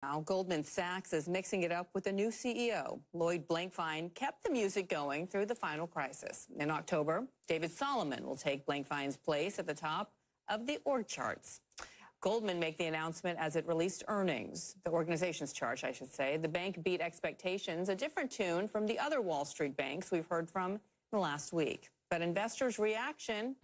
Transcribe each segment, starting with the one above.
Now, Goldman Sachs is mixing it up with a new CEO. Lloyd Blankfein kept the music going through the final crisis. In October, David Solomon will take Blankfein's place at the top of the org charts. Goldman made the announcement as it released earnings, the organization's chart, I should say. The bank beat expectations, a different tune from the other Wall Street banks we've heard from in the last week. But investors' reaction,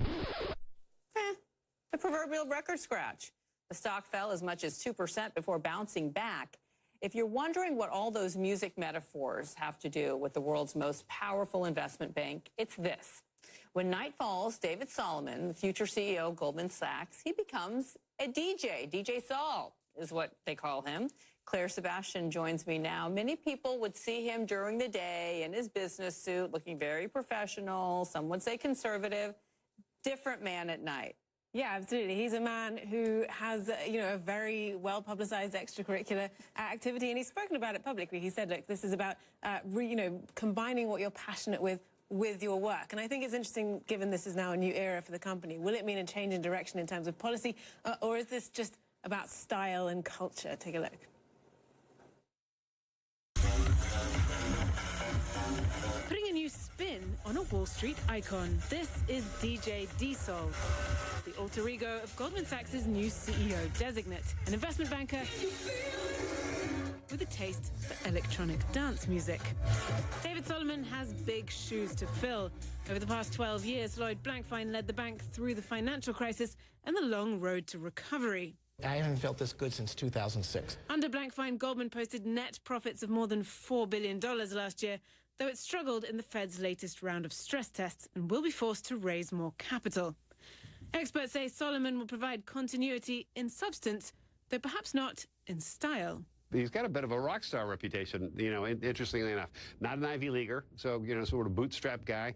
the proverbial record scratch. The stock fell as much as 2% before bouncing back. If you're wondering what all those music metaphors have to do with the world's most powerful investment bank, it's this. When night falls, David Solomon, the future CEO of Goldman Sachs, he becomes a DJ. DJ Sol is what they call him. Claire Sebastian joins me now. Many people would see him during the day in his business suit, looking very professional. Some would say conservative. Different man at night. Yeah, absolutely. He's a man who has, a very well-publicized extracurricular activity, and he's spoken about it publicly. He said, look, this is about, combining what you're passionate with your work. And I think it's interesting, given this is now a new era for the company. Will it mean a change in direction in terms of policy, or is this just about style and culture? Take a look. Putting a new spin on a Wall Street icon. This is DJ D-Sol, the alter ego of Goldman Sachs' new CEO designate, an investment banker with a taste for electronic dance music. David Solomon has big shoes to fill. Over the past 12 years, Lloyd Blankfein led the bank through the financial crisis and the long road to recovery. I haven't felt this good since 2006. Under Blankfein, Goldman posted net profits of more than $4 billion last year, though it struggled in the Fed's latest round of stress tests and will be forced to raise more capital. Experts say Solomon will provide continuity in substance, though perhaps not in style. He's got a bit of a rock star reputation, interestingly enough. Not an Ivy Leaguer, so, sort of bootstrap guy.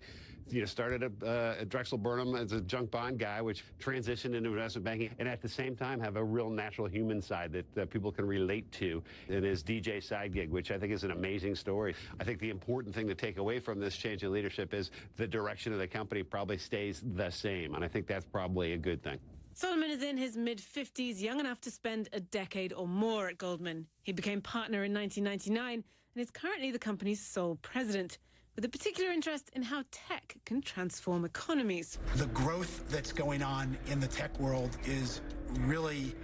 Started at Drexel Burnham as a junk bond guy, which transitioned into investment banking, and at the same time have a real natural human side that people can relate to in his DJ side gig, which I think is an amazing story. I think the important thing to take away from this change in leadership is the direction of the company probably stays the same, and I think that's probably a good thing. Solomon is in his mid-50s, young enough to spend a decade or more at Goldman. He became partner in 1999 and is currently the company's sole president, with a particular interest in how tech can transform economies. The growth that's going on in the tech world is really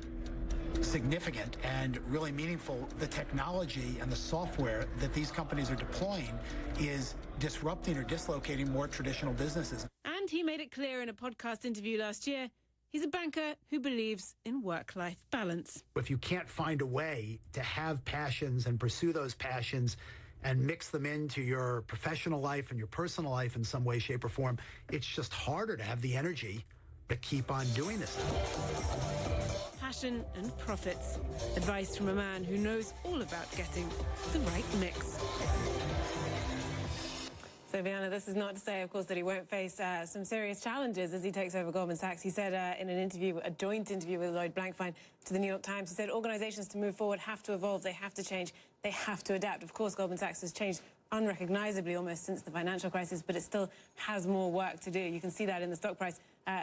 significant and really meaningful. The technology and the software that these companies are deploying is disrupting or dislocating more traditional businesses. And he made it clear in a podcast interview last year, he's a banker who believes in work-life balance. If you can't find a way to have passions and pursue those passions and mix them into your professional life and your personal life in some way, shape, or form, it's just harder to have the energy to keep on doing this. Passion and profits. Advice from a man who knows all about getting the right mix. So, Viana, this is not to say, of course, that he won't face some serious challenges as he takes over Goldman Sachs. He said in an interview, a joint interview with Lloyd Blankfein to the New York Times, he said organizations to move forward have to evolve, they have to change, they have to adapt. Of course, Goldman Sachs has changed unrecognizably almost since the financial crisis, but it still has more work to do. You can see that in the stock price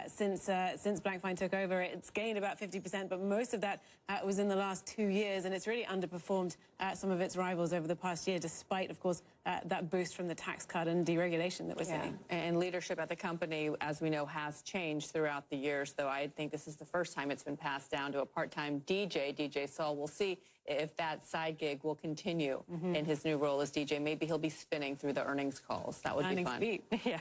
since Blankfein took over. It's gained about 50%, but most of that was in the last 2 years, and it's really underperformed some of its rivals over the past year, despite, of course, that boost from the tax cut and deregulation that we're seeing. And leadership at the company, as we know, has changed throughout the years, though I think this is the first time it's been passed down to a part-time DJ, DJ Sol. We'll see if that side gig will continue in his new role as DJ. Maybe he'll be spinning through the earnings calls. That would be fun. Yeah.